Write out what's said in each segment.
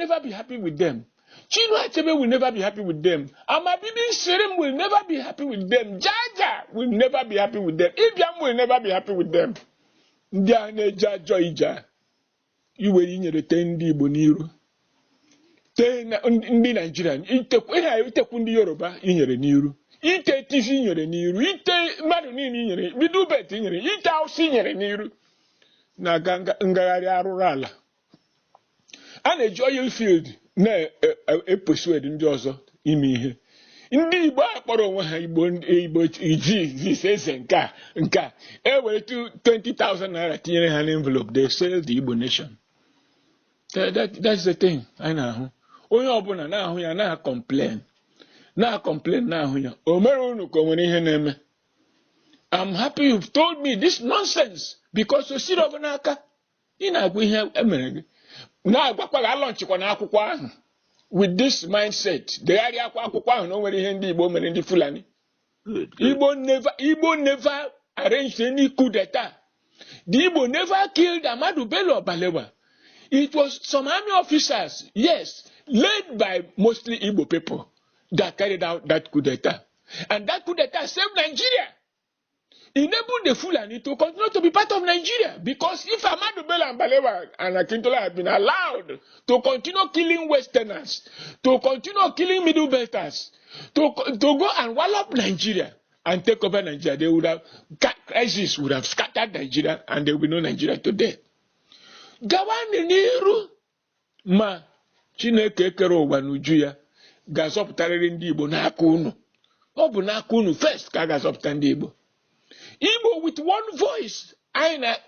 never be happy with them. Chino Achebe will never be happy with them. Amabibi Serim will never be happy with them. Jaja will never be happy with them. Ibiam will never be happy with them. Ndiane Jajo Ija. You will in your 10 Ndigbo niru. Ndi Nigerian. Ite kundi Yoruba in your niru. Ite TV in your niru. Ite Maduni in your niru. We do bet in your Ite house in your niru. Na ganga ngari arurala. And a joyful field. Na persuade ndị ọzọ ime ihe. Ndị Igbo akpọrọ onwe ha Igbo iji says nka were 20,000 naira tinyere ha envelope. They sell the Igbo nation. That's the thing. I know. Onye ọbụla na-ahụ ya na-complain na-ahụ ya. O mere unu ka o nwere ihe na-eme. I'm happy you've told me this nonsense because o siri ọbụla aka. Ị na-agwa ihe emere gị. Now, with this mindset, the area no mere Fulani. Igbo never arranged any coup d'etat. The Igbo never killed Ahmadu Bello Balewa. It was some army officers, yes, led by mostly Igbo people, that carried out that coup d'etat. And that coup d'etat saved Nigeria. Enabled the Fulani to continue to be part of Nigeria. Because if Ahmadu Bello and Balewa and Akintola had been allowed to continue killing Westerners, to continue killing Middle Belters, to go and wallop Nigeria and take over Nigeria, they would have, crisis would have scattered Nigeria and there would be no Nigeria today. Gawani niru ma Chineke kere ụwa n'uju ya ga-azọpụtarịrị ndị Igbo n'aka unu. Ọ bụ n'aka unu first ka ga-azọpụta ndị Igbo. Igbo with one voice.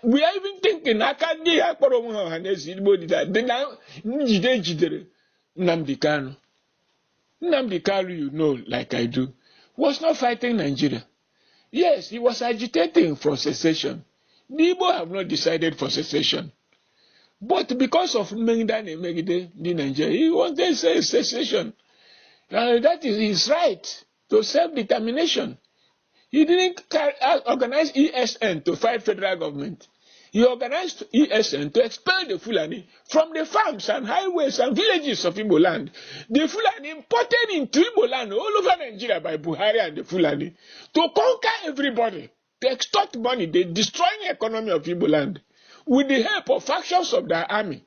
We are even thinking, I can't be a Ohanaeze Igbo did that. Then Njide Nnamdi Kanu. Nnamdi Kanu, you know, like I do, was not fighting Nigeria. Yes, he was agitating for secession. The Igbo have not decided for secession. But because of Megidane Megide, the Nigeria, he wanted secession. That is his right to self-determination. He didn't organize ESN to fight federal government. He organized ESN to expel the Fulani from the farms and highways and villages of Igbo land. The Fulani imported into Igbo land all over Nigeria by Buhari and the Fulani to conquer everybody, to extort money, the destroying economy of Igbo land with the help of factions of their army.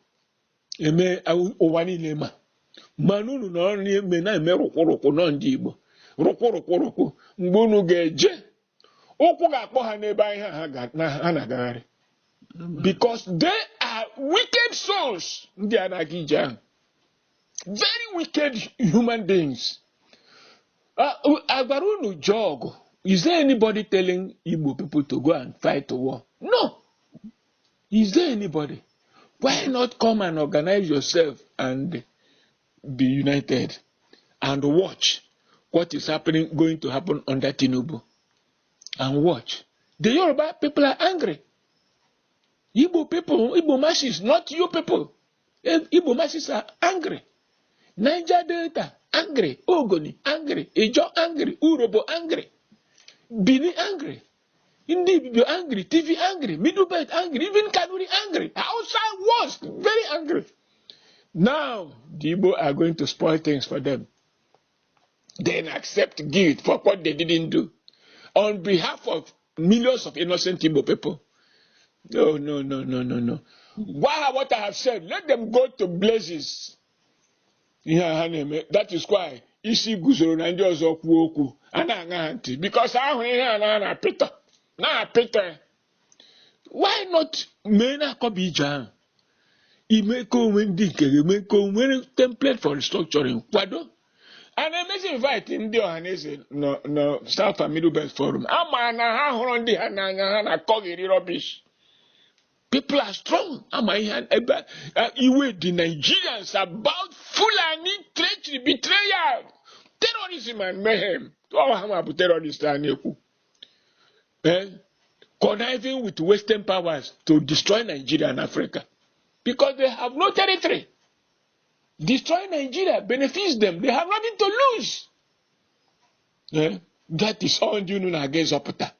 Manunu no ni me na me rokoroko no ndi Igbo. Rokoroko mgbe unu ga-eje ụkwụ ga-akpọ ha n'ebe ihe ha na-agagharị. Because they are wicked souls. Ndị anaghị ije ahụ. Very wicked human beings. Agwara unu jọgụ. Is there anybody telling Igbo people to go and fight a war? No. Is there anybody? Why not come and organize yourself and be united and watch what is going to happen under Tinubu? And watch. The Yoruba people are angry. Igbo people, Igbo masses, not you people. Igbo masses are angry. Niger Delta, angry. Ogoni, angry. Ijo, angry. Urobo, angry. Bini, angry. Ndigbo, angry. TV, angry. Middle Belt, angry. Even Kanuri, angry. Outside was very angry. Now, the Igbo are going to spoil things for them. Then accept guilt for what they didn't do. On behalf of millions of innocent Igbo people. No. What I have said, let them go to blazes. That is why isi guzoro na ndị ọzọ kwuo okwu ana ntị because ahụ ihe na Peter. Why not mee na akọbi ije ahụ? Ime ka onwe ndị nke eme ka onwe template for restructuring kwado. And I must invite ndị Ohanaeze no South and Middle Belt Forum. Ama na ha hụrụ ndị ha n'anya ha na kọgiri rubbish. People are strong. Iwe the Nigerians about Fulani treachery, betrayal, terrorism and mayhem. All about terrorists conniving with Western powers to destroy Nigeria and Africa. Because they have no territory. Destroy Nigeria benefits them. They have nothing to lose. That is all you know against Opata.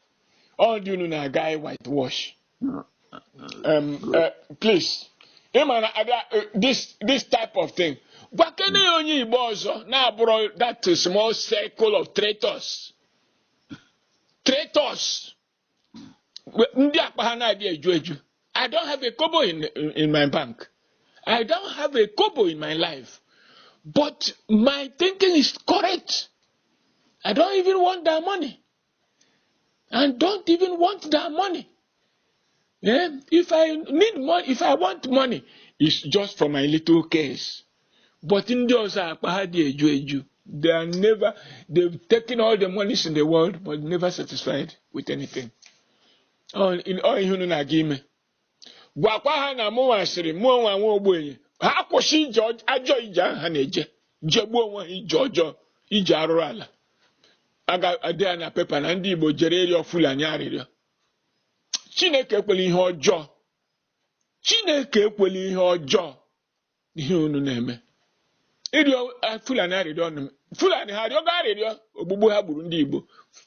All you know guy whitewash. Please, This type of thing. But can you only now bro that small circle of traitors? Traitors. I don't have a kobo in my bank. I don't have a kobo in my life. But my thinking is correct. I don't even want that money. And don't even want that money. Yeah? If I need money, if I want money, it's just for my little case. But in those they are never, they've taken all the monies in the world, but never satisfied with anything. In all you know, give me. Gwakwa na mo asiri mo nwa nwa ogbenye ha kwụsị ije ajọ ije ha na-eje jegbuo onwe ha ije ọjọọ ije arụrụ ala aga adịa na pepa na ndị Igbo jere ịrịọ Fulani arịrịọ. Chineke ekwela ihe ọjọọ. Chineke ekwela ihe ọjọọ ihe unu na-eme. Ịrịọ Fulani arịrịọ ọnụ. Fulani ha arịọ arịrịọ ogbugbu ha gburu ndị Igbo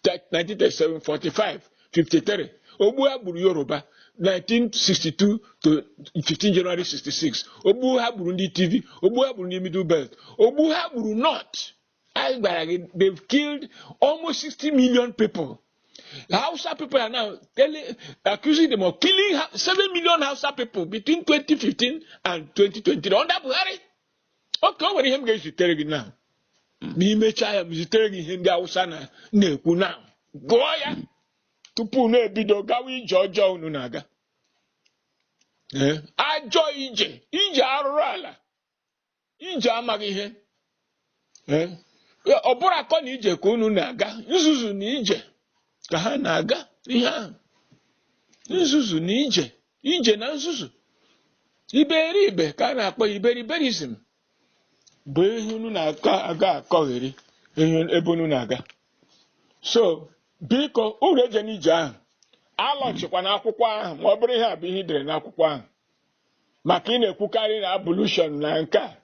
1937, 45, 53. Ogbu ha gburu Yoruba 1962 to 15 January 66. Ogbu ha gburu ndị TV. Ogbu ha gburu ndị Middle Belt. Ogbu ha gburu North. They've killed almost 60 million people. The Hausa people are now accusing them of killing 7 million Hausa people between 2015 and 2020. Under Buhari. Okay, what him going to tell you now? Me me chaya zitere gị ihe ndị Hausa na-ekwu now. Gụọ ya tupu na-ebido gawa ije ọjọọ unu na-aga. Ajọ ije arụrụ ala, ije amaghị ihe. Ọ bụrụ akọ na ije ka unu na-aga, nzuzu na ije ka ha na-aga ihe ahụ. Nzuzu na ije na nzuzu. Iberibe ka a na-akpọ iberiberism. Bụ ihe unu na-aga akọgheri ebe unu na-aga. So, biko uru eje n'ije ahụ alọchikwa n'akwụkwọ ahụ ma ọ bụrụ ihe a bụ ihe idere n'akwụkwọ ahụ maka ị na-ekwukarị na abolition na nke a.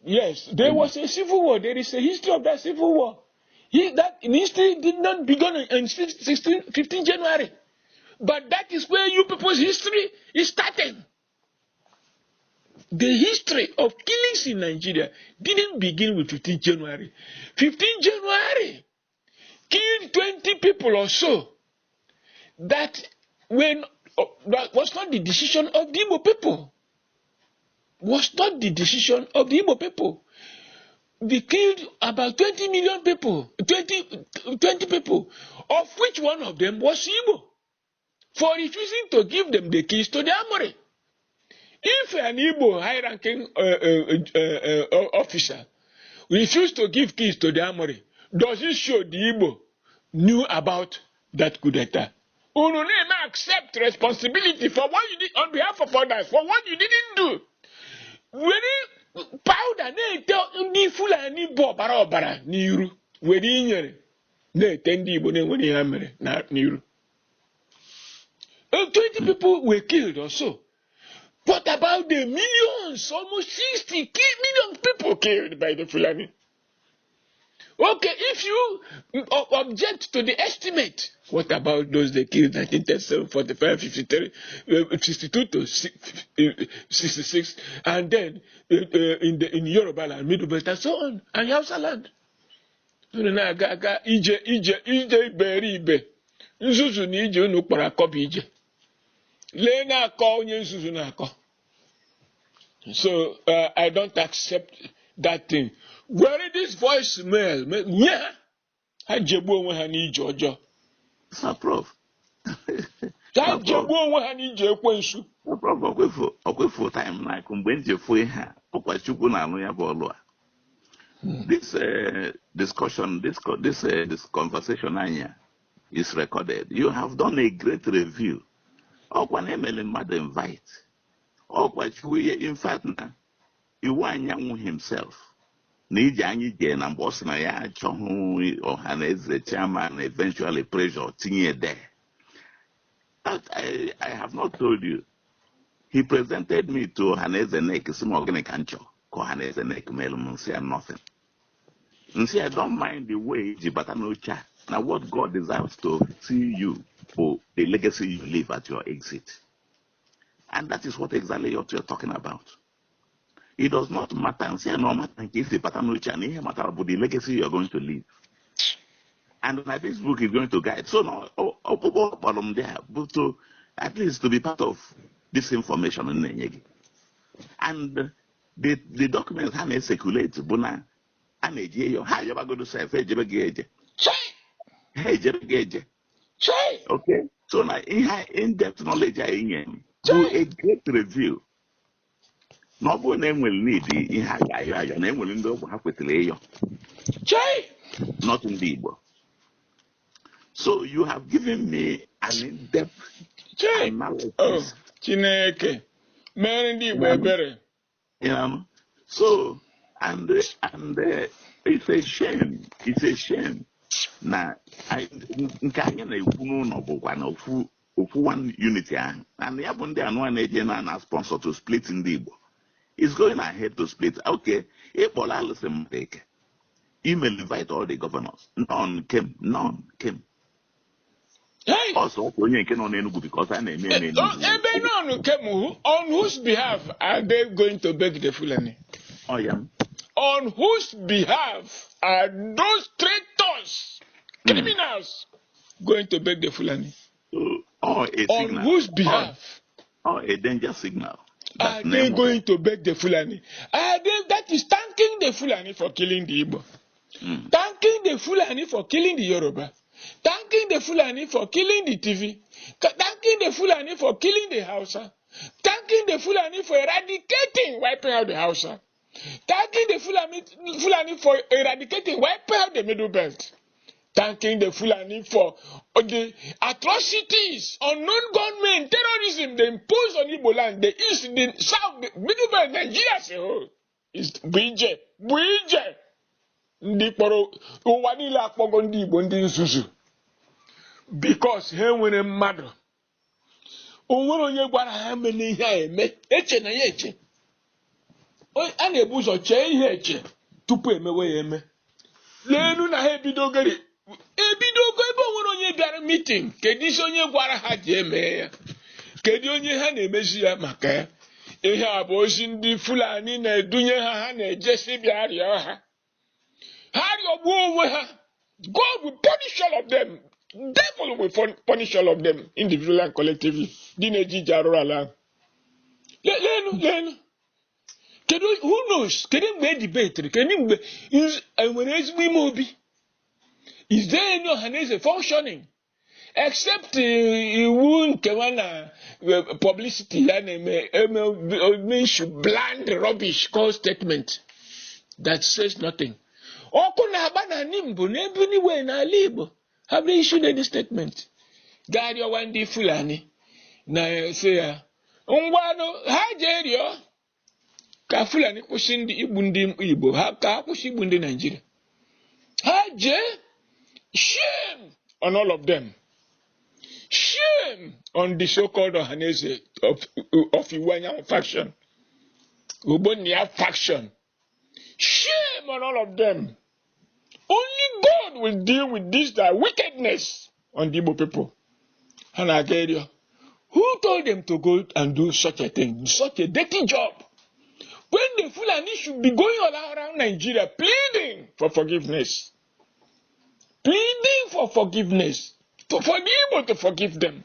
Yes, there was a civil war. There is a history of that civil war. That history did not begin on 15 January. But that is where you people's history is starting. The history of killings in Nigeria didn't begin with 15 January. 15 January killed 20 people or so. That was not the decision of the Igbo people. Was not the decision of the Igbo people. They killed about 20 million people, 20 people, of which one of them was Igbo, for refusing to give them the keys to the armory. If an Igbo high-ranking officer refused to give keys to the armory, does it show the Igbo knew about that coup d'etat? Unu never accept responsibility for what you did on behalf of others, for what you didn't do. When powder na-ete ndị Fulani bụ ọbara ọbara n'iru were inyere na-ete ndị Igbo na-enwere ihe ha mere n'iru. 20 people were killed or so. What about the millions, almost 60 million people killed by the Fulani? Okay, if you object to the estimate, what about those they killed 1937, 45, 53, 62 to 66, and then in Yoruba land, Middle Belt, and so on, and Hausa land? Ije iberibe. Nzuzu na ije unu kpara akọ bụ ije. Lee na-akọ onye nzuzu na-akọ. So I don't accept that thing. Where is this voicemail? Yeah, I jegbu onwe ha n'ije ọjọọ. Sir Prof. Ha jegbu onwe ha n'ije ekwensu. Sir Prof, okwefu time na mgbe njefu ihe a, ọkwa Chukwu na-anụ ya bụ ọlụ a. This discussion, this conversation anya is recorded. You have done a great review. Ọkwa na-emele mmadụ invite. Ọkwa Chukwu, in fact, na Iwuanyanu himself. N'iji anyị jee na mgbe ọ sị na ya achọghị Ohanaeze chairman eventually pressure tinye there. I have not told you. He presented me to Ohanaeze Nek, some organic ancho. Ohanaeze Nek melum say nothing. And say I don't mind the way Jibatanocha. Now what God desires to see you for the legacy you leave at your exit. And that is what exactly what you're talking about. It does not matter and say no matter if the pattern which and here matter about the legacy you're going to leave. And my Facebook is going to guide. So now bottom there, but to at least to be part of this information in Nenyegi. And the documents have circulate, Buna and a how you going to say okay. So now in-depth knowledge do a great review. No one will need the name will have with not in Ndigbo. So you have given me an in-depth analysis. Oh, Chineke. Man, Ndigbo, you know. So and it's a shame. It's a shame. Now I na ekwu no bokwa na ofu one unity and ya bụ ndị anụ na-eje na sponsor to split Ndigbo. It's going ahead to split. Okay, email invite all the governors. None came. Hey. Also, because I name on whose behalf are they going to beg the Fulani? Oh yeah. On whose behalf are those traitors, criminals, going to beg the Fulani? A signal. On whose behalf? A danger signal. Are they going to beg the Fulani? That is thanking the Fulani for killing the Igbo. Thanking the Fulani for killing the Yoruba. Thanking the Fulani for killing the TV. Thanking the Fulani for killing the Hausa. Thanking the Fulani for eradicating, wiping out the Hausa. Thanking the Fulani for eradicating, wiping out the Middle Belt. Thanking the Fulani for the atrocities, unknown gunmen, terrorism they impose on Igbo land, the east, the south, the Middle Belt, Nigeria as a whole. Is Bije. Ndị kpọrọ ụwa niile akpọgo ndị Igbo ndị nzuzu because ha nwere mmadụ o nwere onye gwara ha mene ihe a eme eche na ya eche a na-ebu ụzọ chee ihe eche tupu emewe ya eme leenu na ha ebidogo ebe o nwere onye bịara meeting kedu isi onye gwara ha ji eme ya kedu onye ha na-emezi ya maka ya ihe a bụ ozi ndị Fulani na-edunye ha na-ejesi bịa rịọ ha God will punish all of them. Devil will punish all of them individually and collectively. Who knows? Debate. Is there any Ohanaeze functioning? Except publicity bland rubbish called statement that says nothing. Have they issued any statement? Gary Wandi Fulani na say ya ngwano ha jerio ka Fulani kwụsị ndị igbu ndị Igbo ha ka kwụsị igbu ndị Nigeria. Ha je shame on all of them. Shame on the so-called Ohanaeze of Iwuanyanu faction. Ubonia faction. Shame on all of them. Only God will deal with this wickedness on the Igbo people. Who told them to go and do such a thing, such a dirty job? When the Fulani should be going all around Nigeria pleading for forgiveness. Pleading for forgiveness. For the Igbo to forgive them.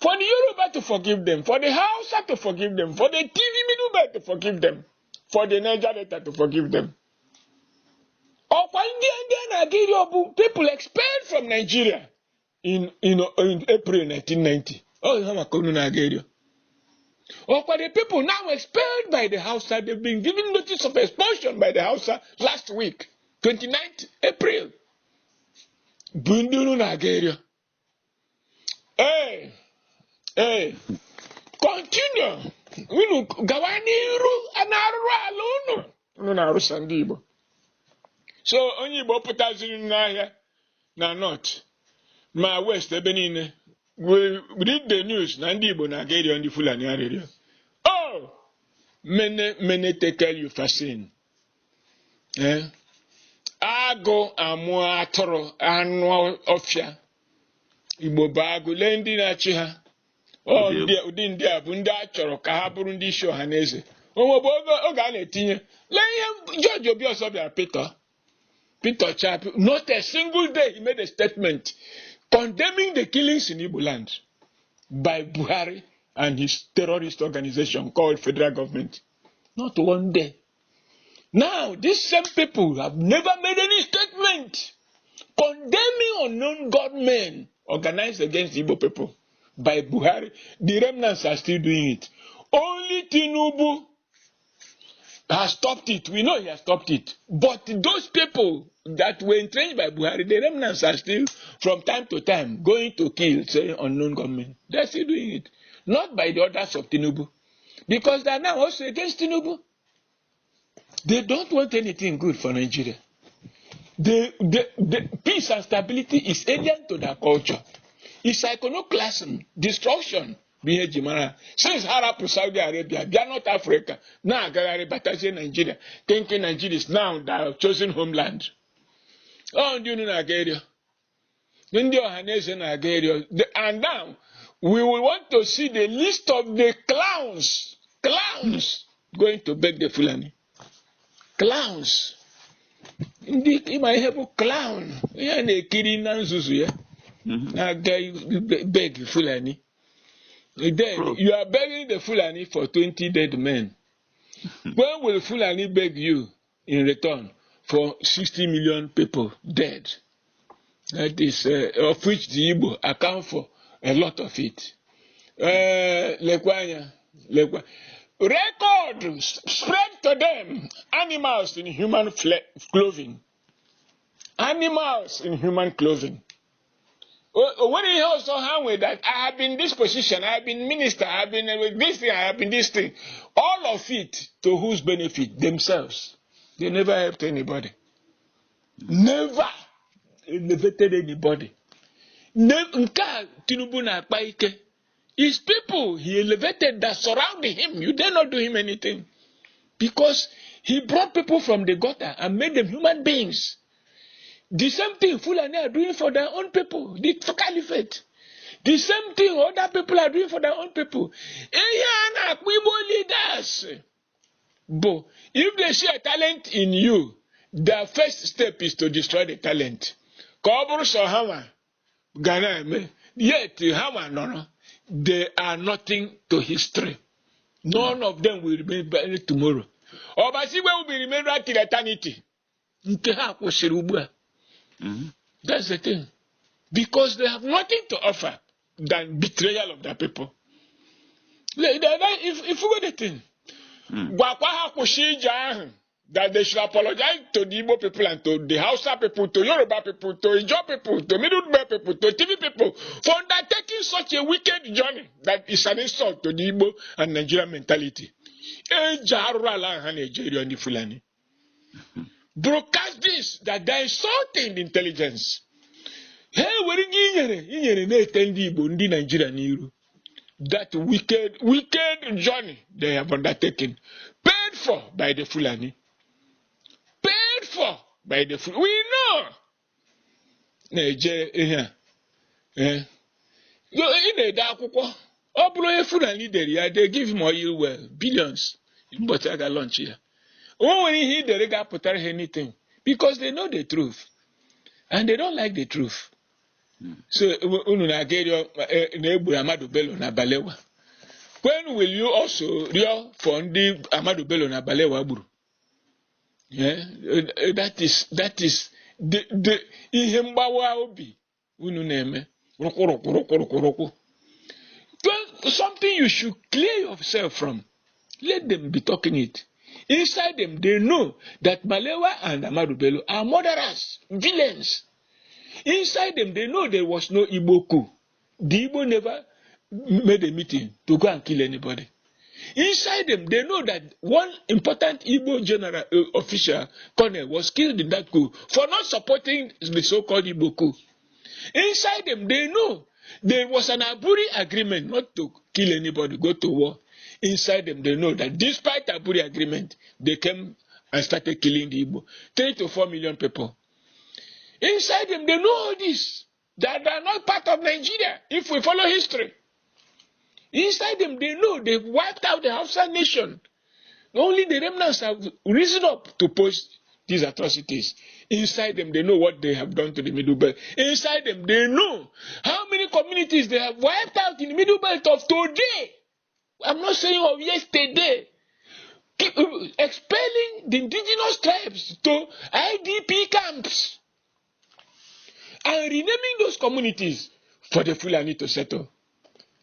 For the Yoruba to forgive them. For the Hausa to forgive them. For the TV Middle Belt to forgive them. For the Niger Delta to forgive them. People expelled from Nigeria in April 1990. The people now expelled by the Hausa, they've been given notice of expulsion by the Hausa last week, 29th April. Bundunu Nigeria. Hey, continue. Gawaniru anaru alunu. Naru Sandibo. So onye Igbo pụtaziri n'ahịa na north ma west ebe niile we read the news na ndị Igbo na-aga ịrịọ ndị Fulani arịrịọ. Oh, many tekel you fascin. Agụ amụ atụrụ anụ ọfịa Igbo bụ agụ lee ndị na-achị ha Oh, India, Bunda, Choroka, Burundi, Ohanaeze. Oh, Ogane Tinye. Let him judge your bios of your Peter Chap. Not a single day he made a statement condemning the killings in Igbo land by Buhari and his terrorist organization called federal government. Not one day. Now, these same people have never made any statement condemning unknown gunmen organized against Igbo people by Buhari. The remnants are still doing it. Only Tinubu has stopped it. We know he has stopped it. But those people that were entrenched by Buhari, the remnants are still, from time to time, going to kill, say, unknown gunmen. They're still doing it. Not by the orders of Tinubu. Because they are now also against Tinubu. They don't want anything good for Nigeria. The peace and stability is alien to their culture. It's iconoclasm, destruction. Since Arab to Saudi Arabia, they are not Africa. Now, Nigeria, thinking Nigeria is now their chosen homeland. Oh, do you know Nigeria? Ohanaeze Nigeria. And now, we will want to see the list of the clowns going to beg the Fulani. Clowns. Indeed, he might have a clown. Yeah, they killing Nanzuzu. Now, beg Fulani. Then you are begging the Fulani for 20 dead men. When will Fulani beg you in return for 60 million people dead? That is, of which the Igbo account for a lot of it. Record spread to them animals in human clothing. Animals in human clothing. When he also hang with that, I have been in this position, I have been minister, I have been with this thing, I have been this thing. All of it to whose benefit? Themselves. They never helped anybody. Never elevated anybody. Tinubu na Akpaike. His people he elevated that surrounded him. You dare not do him anything. Because he brought people from the gutter and made them human beings. The same thing Fulani are doing for their own people. The caliphate. The same thing other people are doing for their own people. Leaders. But if they see a talent in you, their first step is to destroy the talent. Yet, they are nothing to history. None of them will remain buried tomorrow. Obasiwe will be remembered till eternity. That's the thing. Because they have nothing to offer than betrayal of their people. If you go the thing, that they should apologize to the Igbo people and to the Hausa people, to Yoruba people, to Ijaw people, to Middle Belt people, to TV people, for undertaking such a wicked journey that is an insult to the Igbo and Nigerian mentality. Broadcast this, that they are insulting the intelligence. Hey, that wicked journey they have undertaken, paid for by the Fulani. Paid for by the Fulani. We know. They give him oil well, billions. But I got lunch here. When he they got put anything because they know the truth and they don't like the truth. So when will you also real for the Amadu Bello na Balewa Buru? Yeah, that is the ihembawa obi unu neme. Something you should clear yourself from. Let them be talking it. Inside them, they know that Malewa and Amadu Bello are murderers, villains. Inside them, they know there was no Igbo coup. The Igbo never made a meeting to go and kill anybody. Inside them, they know that one important Igbo general official, colonel, was killed in that coup for not supporting the so-called Igbo coup. Inside them, they know there was an Aburi agreement not to kill anybody, go to war. Inside them, they know that despite Aburi agreement, they came and started killing the Igbo. 3 to 4 million people. Inside them, they know all this. That they are not part of Nigeria, if we follow history. Inside them, they know they've wiped out the Hausa nation. Only the remnants have risen up to post these atrocities. Inside them, they know what they have done to the Middle Belt. Inside them, they know how many communities they have wiped out in the Middle Belt of today. I'm not saying of yesterday. Expelling the indigenous tribes to IDP camps and renaming those communities for the Fulani to settle.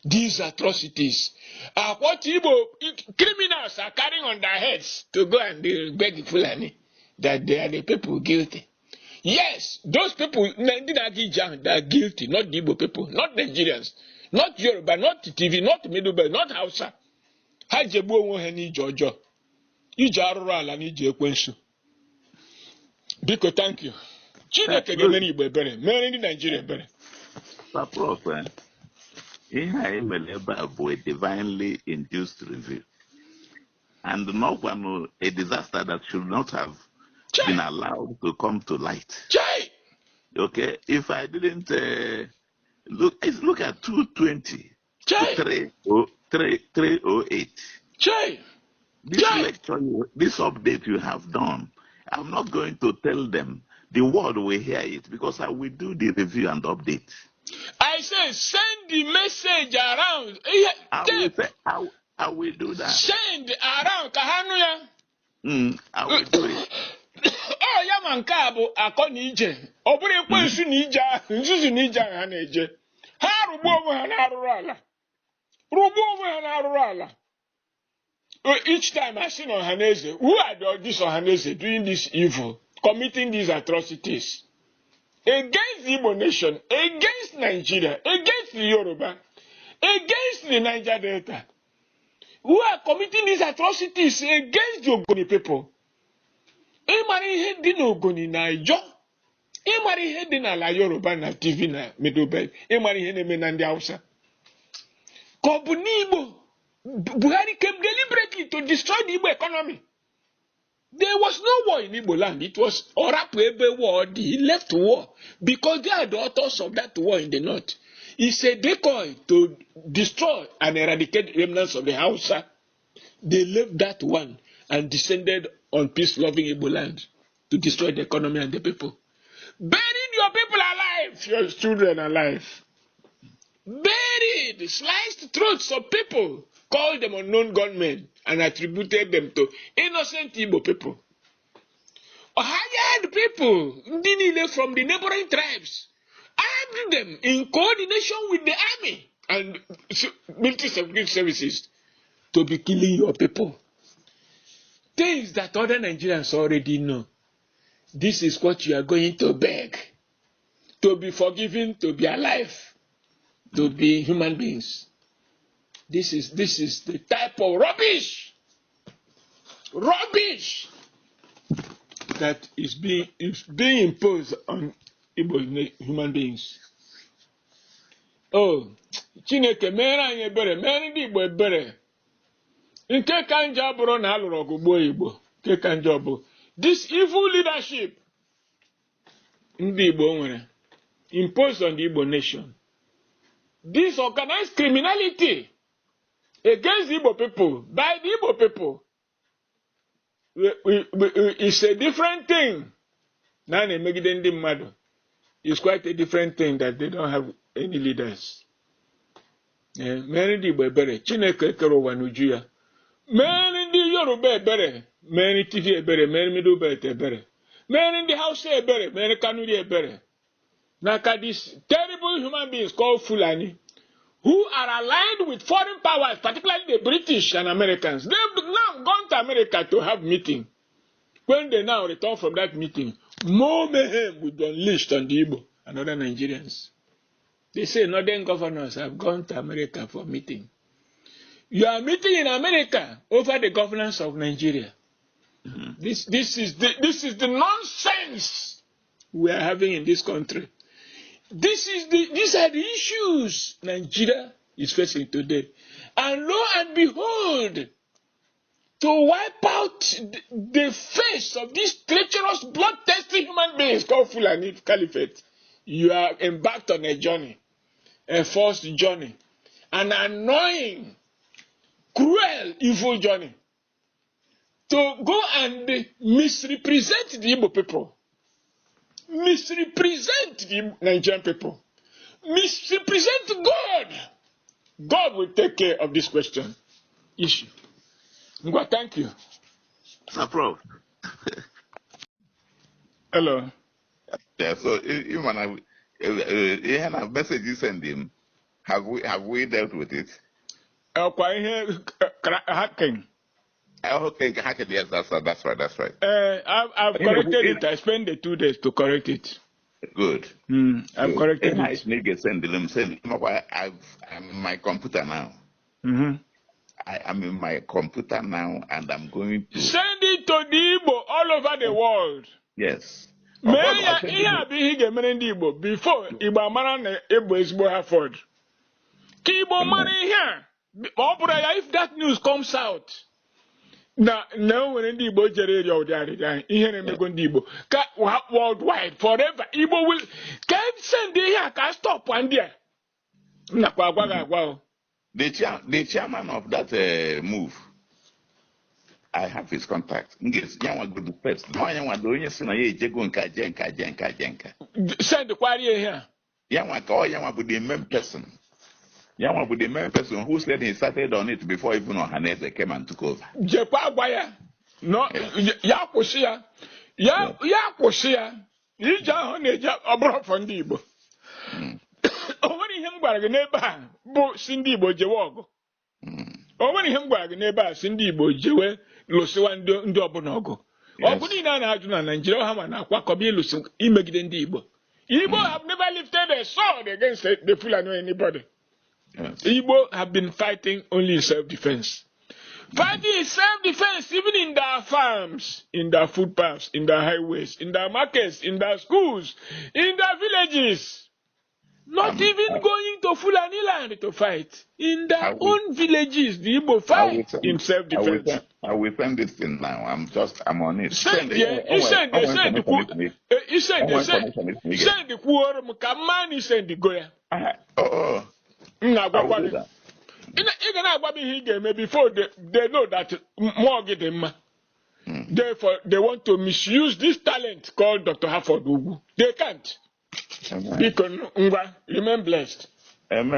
These atrocities are what Igbo criminals are carrying on their heads to go and beg Fulani that they are the people guilty. Yes, those people that are guilty, not the Igbo people, not Nigerians, not Yoruba, not TV, not Middle Belt, not Hausa. Hajebu onwe ha n'ije ọjọọ. Ije arụrụ ala n'ije ekwensu. Biko, thank you. Chineke ga-emere Igbo ebere, mere ndị Nigeria ebere. Prof, ihe anyị mere ebe a bụ a divinely induced review. And not one a disaster that should not have been allowed to come to light. Okay, if I didn't look at 220 to 308. This lecture, this update you have done, I'm not going to tell them. The world will hear it because I will do the review and update. I say send the message around. I will do that. Send around Kahanuya. I will do it. Oh, Yamankabu, Akonije. Obure Kwensu Nija, Nzuzu Nija Haneje. Harubo Hanarala. Rubo Hanarala. Each time I see Ohanaeze, who are this Ohanaeze doing this evil, committing these atrocities against the Igbo nation, against Nigeria, against the Yoruba, against the Niger Delta, who are committing these atrocities against the Ogoni people. Imari ihe dị n'Ogoni na Ijo, imari ihe dị n'ala Yoruba na TV na Middle Belt, imari ihe na-eme na ndị Hausa. Ka ọ bụ n'Igbo, Buhari came deliberately to destroy the Igbo economy. There was no war in Igbo land. It was Orapuebe war, the left war, because they are the authors of that war in the north. It's a decoy to destroy and eradicate remnants of the Hausa. They left that one and descended on peace-loving Igbo land to destroy the economy and the people. Burying your people alive, your children alive. Buried, sliced throats of people, called them unknown gunmen, and attributed them to innocent Igbo people. Or hired people, Ndinile from the neighboring tribes, armed them in coordination with the army and military security services to be killing your people. Things that other Nigerians already know. This is what you are going to beg. To be forgiven, to be alive, to be human beings. This is the type of rubbish that is being imposed on Igbo human beings. Oh, Chineke mere anyị ebere, mere ndị Igbo ebere. Nke ka njọ bụrụ na alụrụ ọgụ gbuo Igbo. Nke ka njọ bụ this evil leadership ndị Igbo nwere imposed on the Igbo nation. This organized criminality against the Igbo people, by the Igbo people, it's a different thing. Nane megide ndị mmadụ. It's quite a different thing that they don't have any leaders. Mere ndị Igbo ebere, Chineke kere ụwa n'uju ya. Mere ndị Yoruba ebere, mere TV ebere, mere Middle Belt ebere. Mere ndị Hausa ebere, mere Kanuri ebere. Naka these terrible human beings called Fulani, who are aligned with foreign powers, particularly the British and Americans. They've now gone to America to have meeting. When they now return from that meeting, more mayhem will be unleashed on the Igbo and other Nigerians. They say northern governors have gone to America for meeting. You are meeting in America over the governance of Nigeria. Mm-hmm. This is the nonsense we are having in this country. These are the issues Nigeria is facing today. And lo and behold, to wipe out the face of these treacherous, bloodthirsty human beings called Fulani Caliphate, you are embarked on a journey, a forced journey. an annoying, cruel, evil journey to go and misrepresent the Igbo people, misrepresent the Nigerian people, misrepresent God. God will take care of this question issue. Ngwa, thank you. Sir Prof. Hello. Yeah, so even a message you send him, have we dealt with it? Hacking. Okay, yes, that's right. I've corrected it. I spent the 2 days to correct it. Good. I've corrected I it. send I'm in my computer now. Mm-hmm. I am in my computer now, and I'm going to Send it to the Igbo all over the world. yes. May I be Ndigbo before Igbo Amara na Igbo Ezigbo Hartford. Ki Igbo mara here. If that news comes out, na when Ndigbo jere area ọdịarịrị ihe na-emego Ndigbo ka worldwide forever Igbo will can send here can stop one there. Nakwa agwa agwa. The chairman of that move, I have his contact. Yes, Yanwa go to first. No, Yanwa do onye si na ye ejego nka jenka. Send the query here. Yanwa be the main person. Yanwa be the main person who said he started on it before even Ohanaeze came and took over. Jekwa agwaya. No, ya kwụsị ya. Ya kwụsị ya. Ije ahụ na-eje ọbụrụ for ndị Igbo. O nwere ihe m gwara gị n'ebe a bụ si ndị Igbo jewe ọgụ. O nwere ihe m gwara gị n'ebe a si ndị Igbo jewe lụsịwa ndị ọbụla ọgụ. Ọgụ niile a na-ajụ na Nigeria ha ma na-akwakọba ịlụsị imegide ndị Igbo. Igbo have never lifted a sword against the Fulani or anybody. Yes. Igbo have been fighting only in self-defense. Fighting in self-defense, even in their farms, in their footpaths, in their highways, in their markets, in their schools, in their villages. Not even going to Fulani land to fight. In their own villages, the Igbo fight in self-defense. I will send this thing now. I'm on it. Send the quorum, Kamani send the Goya. Before they know that more get them. Therefore, they want to misuse this talent called Dr. Hartford Ugu. They can't. Amen. Remain blessed. Amen.